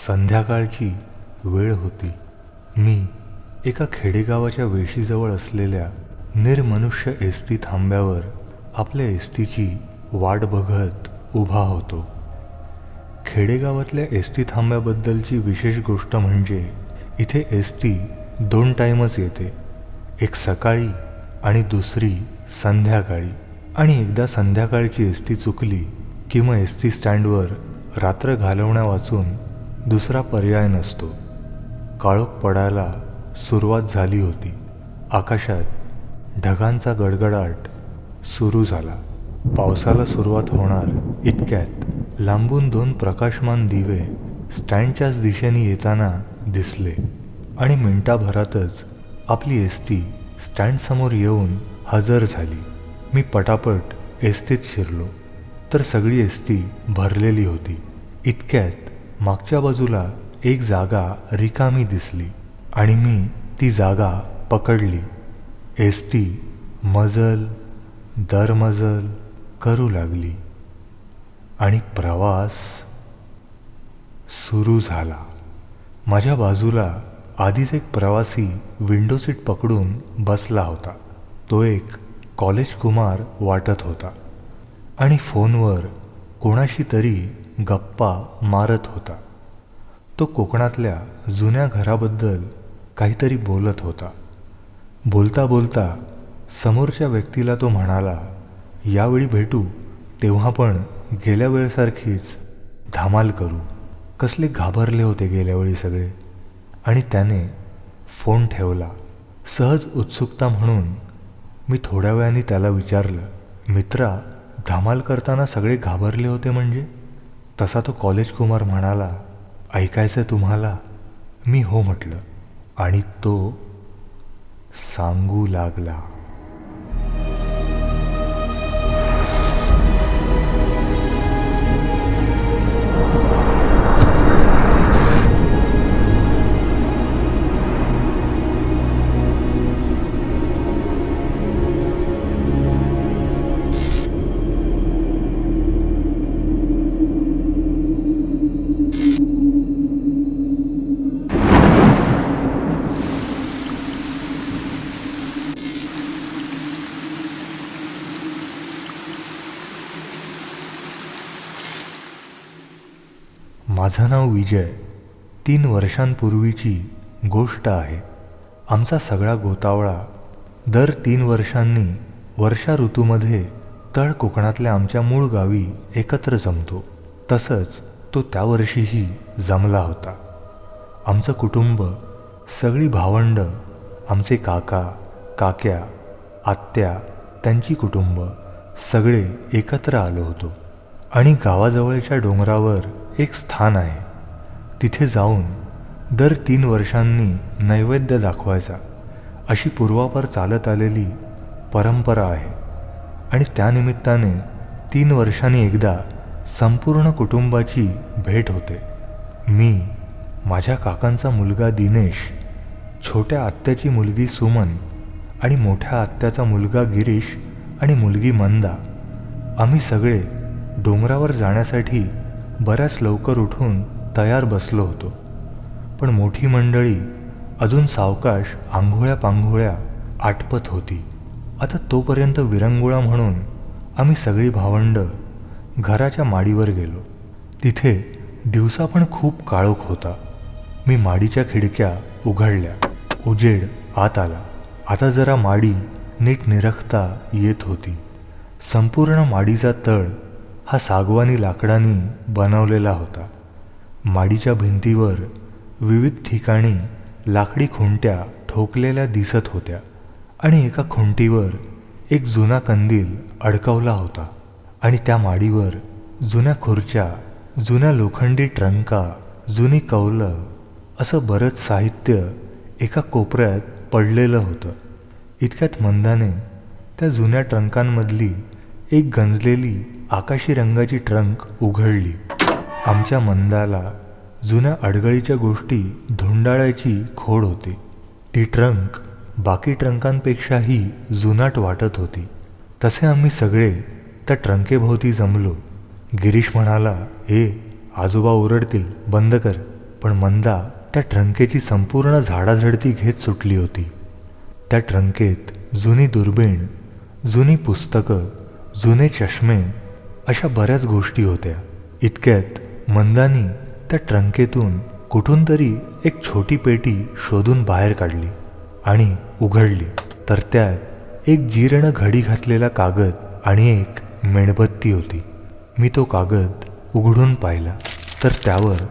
संध्याकाळची वेळ होती. मी एका खेडेगावाच्या वेशीजवळ असलेल्या निर्मनुष्य एसटी थांब्यावर आपल्या एसटीची वाट बघत उभा होतो. खेडेगावातल्या एसटी थांब्याबद्दलची विशेष गोष्ट म्हणजे इथे एसटी 2 टाईमच येते, एक सकाळी आणि दुसरी संध्याकाळी. आणि एकदा संध्याकाळची एसटी चुकली की मग एसटी स्टँडवर रात्र घालवण्या वाचून दुसरा पर्याय नसतो. काळोख पडायला सुरुवात झाली होती. आकाशात ढगांचा गडगडाट सुरू झाला. पावसाला सुरुवात होणार इतक्यात लांबून 2 प्रकाशमान दिवे स्टँडच्याच दिशेने येताना दिसले आणि मिनिटाभरातच आपली एसटी स्टँडसमोर येऊन हजर झाली. मी पटापट एसटीत शिरलो तर सगळी एसटी भरलेली होती. इतक्यात मागच्या बाजूला एक जागा रिकामी दिसली आणि मी ती जागा पकडली. एसटी मजल दरमजल करू लागली आणि प्रवास सुरू झाला. माझ्या बाजूला आधीच एक प्रवासी विंडो सीट पकडून बसला होता. तो एक कॉलेज कुमार वाटत होता आणि फोनवर कोणाशी तरी गप्पा मारत होता. तो कोकणातल्या जुन्या घराबद्दल काहीतरी बोलत होता. बोलता बोलता समोरच्या व्यक्तीला तो म्हणाला, यावेळी भेटू तेव्हा पण गेल्या वेळेसारखीच धमाल करू. कसले घाबरले होते गेल्यावेळी सगळे. आणि त्याने फोन ठेवला. सहज उत्सुकता म्हणून मी थोड्या वेळाने त्याला विचारलं, मित्रा, धमाल करताना सगळे घाबरले होते म्हणजे? तसा तो कॉलेज कुमार म्हणाला, ऐकायचं तुम्हाला? मी हो म्हटलं आणि तो सांगू लागला. माझं नाव विजय. 3 वर्षांपूर्वीची गोष्ट आहे. आमचा सगळा गोतावळा दर 3 वर्षांनी वर्षा ऋतूमध्ये तळ कोकणातल्या आमच्या मूळ गावी एकत्र जमतो. तसंच तो त्या वर्षीही जमला होता. आमचं कुटुंब, सगळी भावंड, आमचे काका, काक्या, आत्या, त्यांची कुटुंब सगळे एकत्र आलो होतो. आणि गावाजवळच्या डोंगरावर एक स्थान आहे. तिथे जाऊन दर 3 वर्षांनी नैवेद्य दाखवायचा अशी पूर्वापार चालत आलेली परंपरा आहे. आणि त्यानिमित्ताने 3 वर्षांनी एकदा संपूर्ण कुटुंबाची भेट होते. मी, माझ्या काकांचा मुलगा दिनेश, छोट्या आत्याची मुलगी सुमन आणि मोठ्या आत्याचा मुलगा गिरीश आणि मुलगी मंदा, आम्ही सगळे डोंगरावर जाण्यासाठी बऱ्याच लवकर उठून तयार बसलो होतो. पण मोठी मंडळी अजून सावकाश आंघोळ्या पांघोळ्या आटपत होती. आता तोपर्यंत विरंगुळा म्हणून आम्ही सगळी भावंड घराच्या माडीवर गेलो. तिथे दिवसा पण खूप काळोख होता. मी माडीच्या खिडक्या उघडल्या. उजेड आत आला. आता जरा माडी नीट निरखता येत होती. संपूर्ण माडीचा तळ हा सागवानी लाकडांनी बनवलेला होता. माडीच्या भिंतीवर विविध ठिकाणी लाकडी खुंट्या ठोकलेल्या दिसत होत्या आणि एका खुंटीवर एक जुना कंदील अडकवला होता. आणि त्या माडीवर जुन्या खुर्च्या, जुन्या लोखंडी ट्रंका, जुनी कौलं असं बरंच साहित्य एका कोपऱ्यात पडलेलं होतं. इतक्यात मंदाने त्या जुन्या ट्रंकांमधली एक गंजलेली आकाशी रंगाची ट्रंक उघडली. आमच्या मंदाला जुन्या अडगळीच्या गोष्टी धुंडाळायची खोड होती. ती ट्रंक बाकी ट्रंकांपेक्षाही जुनाट वाटत होती. तसे आम्ही सगळे त्या ट्रंकेभोवती जमलो. गिरीश म्हणाला, आजोबा ओरडतील, बंद कर. पण मंदा त्या ट्रंकेची संपूर्ण झाडाझडती घेत सुटली होती. त्या ट्रंकेत जुनी दुर्बीण, जुनी पुस्तकं, जुने चष्मे अशा बऱ्याच गोष्टी होत्या. इतक्यात मंदानी त्या ट्रंकेतून कुठून तरी एक छोटी पेटी शोधून बाहेर काढली आणि उघडली, तर त्यात एक जीर्ण घडी घातलेला कागद आणि एक मेणबत्ती होती. मी तो कागद उघडून पाहिला, तर त्यावर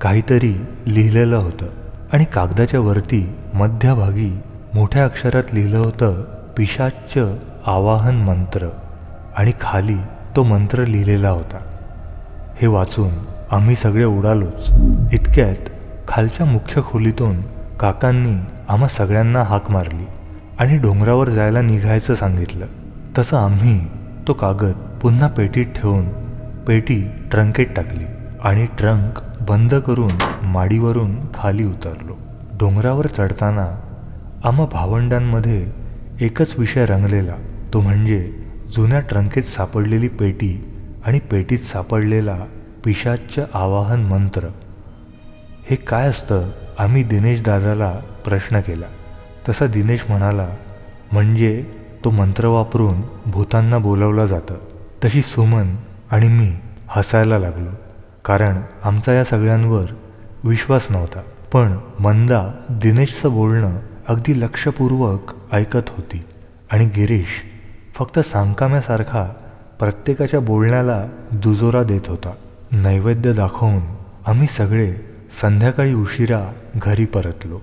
काहीतरी लिहिलेलं होतं आणि कागदाच्या वरती मध्यभागी मोठ्या अक्षरात लिहिलं होतं पिशाच्च आवाहन मंत्र आणि खाली तो मंत्र लिहिलेला होता. हे वाचून आम्ही सगळे उडालोच. इतक्यात खालच्या मुख्य खोलीतून काकांनी आम्हा सगळ्यांना हाक मारली आणि डोंगरावर जायला निघायचं सांगितलं. तसं आम्ही तो कागद पुन्हा पेटीत ठेवून पेटी ट्रंकेत टाकली आणि ट्रंक बंद करून माडीवरून खाली उतरलो. डोंगरावर चढताना आम्हा भावंडांमध्ये एकच विषय रंगलेला, तो म्हणजे जुन्या ट्रंकेत सापडलेली पेटी आणि पेटीत सापडलेला पिशाच्च आवाहन मंत्र. हे काय असतं, आम्ही दिनेश दादाला प्रश्न केला. तसा दिनेश म्हणाला, म्हणजे तो मंत्र वापरून भूतांना बोलवलं जातं. तशी सुमन आणि मी हसायला लागलो, कारण आमचा या सगळ्यांवर विश्वास नव्हता. पण मंदा दिनेशचं बोलणं अगदी लक्षपूर्वक ऐकत होती आणि गिरीश फक्त सांकाम्यासारखा प्रत्येकाच्या बोलण्याला दुजोरा देत होता. नैवेद्य दाखवून आम्ही सगळे संध्याकाळी उशिरा घरी परतलो.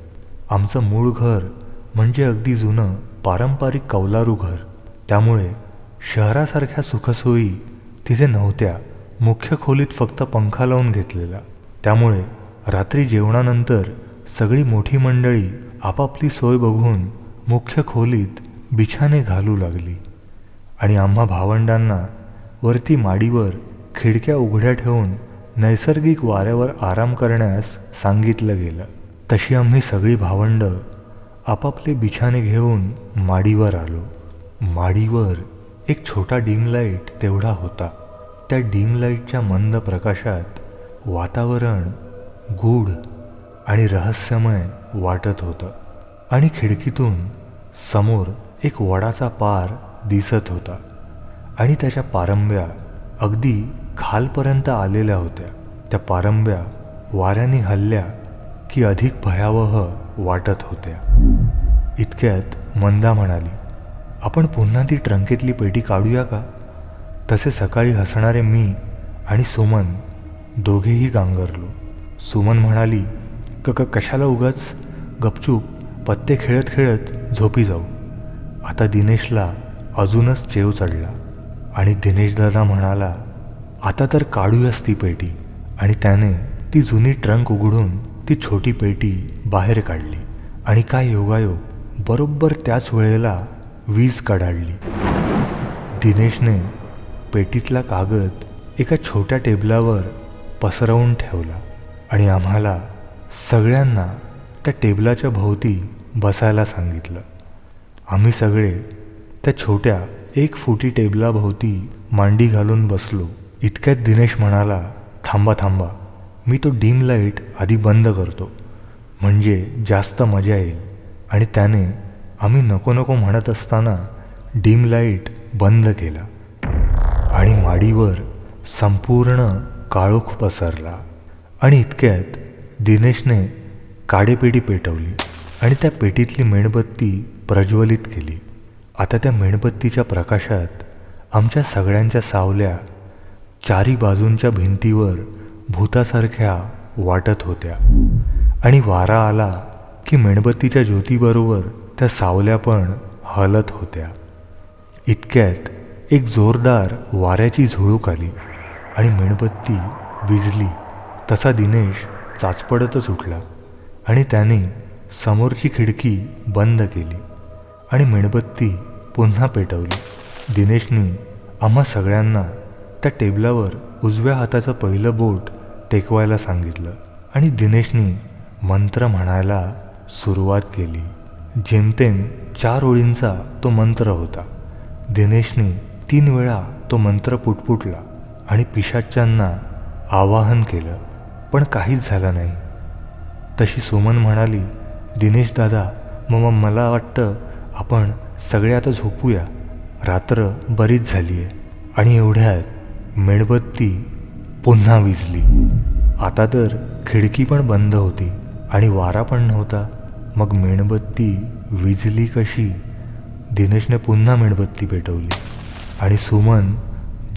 आमचं मूळ घर म्हणजे अगदी जुनं पारंपरिक कौलारू घर, त्यामुळे शहरासारख्या सुखसोयी तिथे नव्हत्या. मुख्य खोलीत फक्त पंखा लावून घेतलेला, त्यामुळे रात्री जेवणानंतर सगळी मोठी मंडळी आपापली सोय बघून मुख्य खोलीत बिछाने घालू लागली आणि आम्हा भावंडांना वरती माडीवर खिडक्या उघड्या ठेवून नैसर्गिक वाऱ्यावर आराम करण्यास सांगितलं गेलं. तशी आम्ही सगळी भावंड आपापले बिछाने घेऊन माडीवर आलो. माडीवर एक छोटा डीम लाईट तेवढा होता. त्या डीम लाईटच्या मंद प्रकाशात वातावरण गूढ आणि रहस्यमय वाटत होतं आणि खिडकीतून समोर एक वडाचा पार दिसत होता आणि त्याच्या पारंब्या अगदी खालपर्यंत आलेल्या होत्या. त्या पारंब्या वाऱ्याने हलल्या की अधिक भयावह वाटत होत्या. इतक्यात मंदा म्हणाली, आपण पुन्हा ती ट्रंकेतली पेटी काढूया का? तसे सकाळी हसणारे मी आणि सुमन दोघेही गांगरलो. सुमन म्हणाली, कशाला उगाच, गपचूप पत्ते खेळत खेळत झोपी जाऊ. आता दिनेशला अजूनच चेव चढला आणि दिनेश दादा म्हणाला, आता तर काढूयास ती पेटी. आणि त्याने ती जुनी ट्रंक उघडून ती छोटी पेटी बाहेर काढली आणि काय योगायोग, बरोबर त्याच वेळेला वीज कडाडली. दिनेशने पेटीतला कागद एका छोट्या टेबलावर पसरवून ठेवला आणि आम्हाला सगळ्यांना त्या टेबलाच्या भोवती बसायला सांगितलं. आम्ही सगळे त्या छोट्या 1 फुटी टेबलाभोवती मांडी घालून बसलो. इतक्यात दिनेश म्हणाला, थांबा, मी तो डीम लाईट आधी बंद करतो, म्हणजे जास्त मजा येईल. आणि त्याने आम्ही नको म्हणत असताना डीम लाईट बंद केला आणि माडीवर संपूर्ण काळोख पसरला. आणि इतक्यात दिनेशने काडेपेटी पेटवली आणि त्या पेटीतली मेणबत्ती प्रज्वलित केली. आता त्या मेणबत्तीच्या प्रकाशात आमच्या सगळ्यांच्या सावल्या चारी बाजूंच्या भिंतीवर भूतासारख्या वाटत होत्या आणि वारा आला की मेणबत्तीच्या ज्योतीबरोबर त्या सावल्या पण हलत होत्या. इतक्यात एक जोरदार वाऱ्याची झुळूक आली आणि मेणबत्ती विझली. तसा दिनेश चाचपडतच उठला आणि त्याने समोरची खिडकी बंद केली आणि मेणबत्ती पुन्हा पेटवली. दिनेशने आम्हा सगळ्यांना त्या टेबलावर उजव्या हाताचं पहिलं बोट टेकवायला सांगितलं आणि दिनेशने मंत्र म्हणायला सुरुवात केली. जेमतेम 4 ओळींचा तो मंत्र होता. दिनेशने 3 वेळा तो मंत्र पुटपुटला आणि पिशाच्चांना आवाहन केलं, पण काहीच झालं नाही. तशी सुमन म्हणाली, दिनेश दादा, मग मला वाटतं आपण सगळे आता झोपूया, रात्र बरीच झाली आहे. आणि एवढ्यात मेणबत्ती पुन्हा विझली. आता तर खिडकी पण बंद होती आणि वारा पण नव्हता. मग मेणबत्ती विझली कशी? दिनेशने पुन्हा मेणबत्ती पेटवली आणि सुमन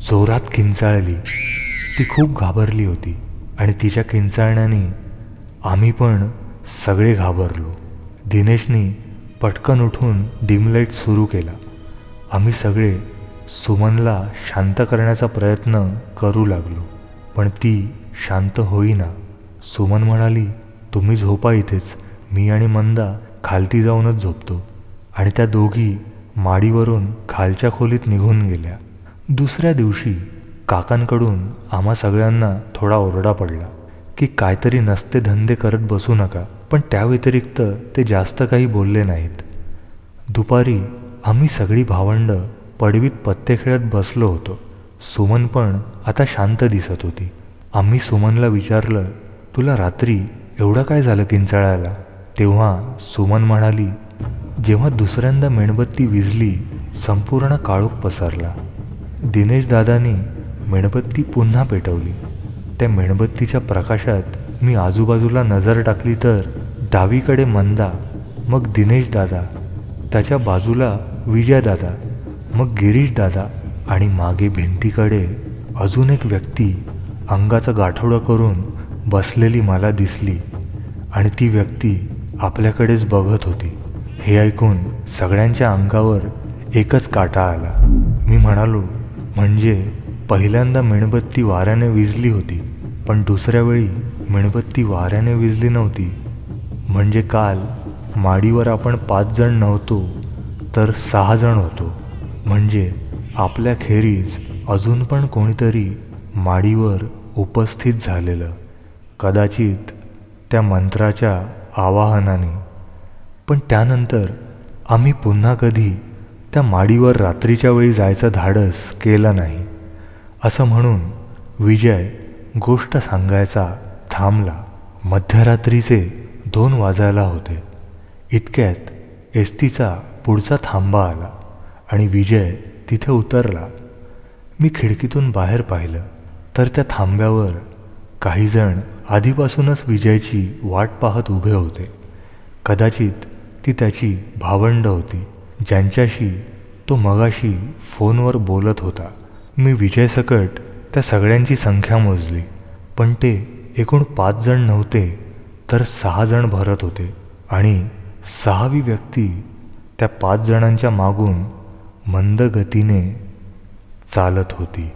जोरात किंचाळली. ती खूप घाबरली होती आणि तिच्या किंचाळण्याने आम्ही पण सगळे घाबरलो. दिनेशने पटकन उठून डिमलाईट सुरू केला. आम्ही सगळे सुमनला शांत करण्याचा प्रयत्न करू लागलो, पण ती शांत होईना. सुमन म्हणाली, तुम्ही झोपा इथेच, मी आणि मंदा खालती जाऊनच झोपतो. आणि त्या दोघी माडीवरून खालच्या खोलीत निघून गेल्या. दुसऱ्या दिवशी काकांकडून आम्हा सगळ्यांना थोडा ओरडा पडला की काहीतरी नसते धंदे करत बसू नका, पण त्या व्यतिरिक्त ते जास्त काही बोलले नाहीत. दुपारी आम्ही सगळी भावंड पडवीत पत्ते खेळत बसलो होतो. सुमन पण आता शांत दिसत होती. आम्ही सुमनला विचारलं, तुला रात्री एवढं काय झालं किंचाळायला? तेव्हा सुमन म्हणाली, जेव्हा दुसऱ्यांदा मेणबत्ती विझली संपूर्ण काळोख पसरला. दिनेश दादानी मेणबत्ती पुन्हा पेटवली. त्या मेणबत्तीच्या प्रकाशात मी आजूबाजूला नजर टाकली तर डावीकडे मंदा, मग दिनेश दादा, त्याच्या बाजूला विजय दादा, मग गिरीश दादा आणि मागे भिंतीकडे अजून एक व्यक्ती अंगाचं गाठोडं करून बसलेली मला दिसली आणि ती व्यक्ती आपल्याकडेच बघत होती. हे ऐकून सगळ्यांच्या अंगावर एकच काटा आला. मी म्हणालो, म्हणजे पहिल्यांदा मेणबत्ती वाऱ्याने विझली होती, पण दुसऱ्या वेळी मेणबत्ती वाऱ्याने विझली नव्हती. म्हणजे काल माडीवर आपण 5 जण नव्हतो तर 6 जण होतो. म्हणजे आपल्याखेरीज अजून पण कोणीतरी माडीवर उपस्थित झालेलं, कदाचित त्या मंत्राच्या आवाहनाने. पण त्यानंतर आम्ही पुन्हा कधी त्या माडीवर रात्रीच्या वेळी जायचं धाडस केलं नाही. असं म्हणून विजय गोष्ट सांगायचा थांबला. मध्यरात्रीचे 2 वाजायला होते. इतक्यात एसटीचा पुढचा थांबा आला आणि विजय तिथे उतरला. मी खिडकीतून बाहेर पाहिलं तर त्या थांब्यावर काही जण आधीपासूनच विजयची वाट पाहत उभे होते. कदाचित ती त्याची भावंड होती, ज्यांच्याशी तो मगाशी फोनवर बोलत होता. मी विजयसकट त्या सगळ्यांची संख्या मोजली, पण ते एकूण 5 जण नव्हते तर 6 जण भरत होते आणि 6वी व्यक्ती त्या 5 जणांच्या मागून मंद गतीने चालत होती.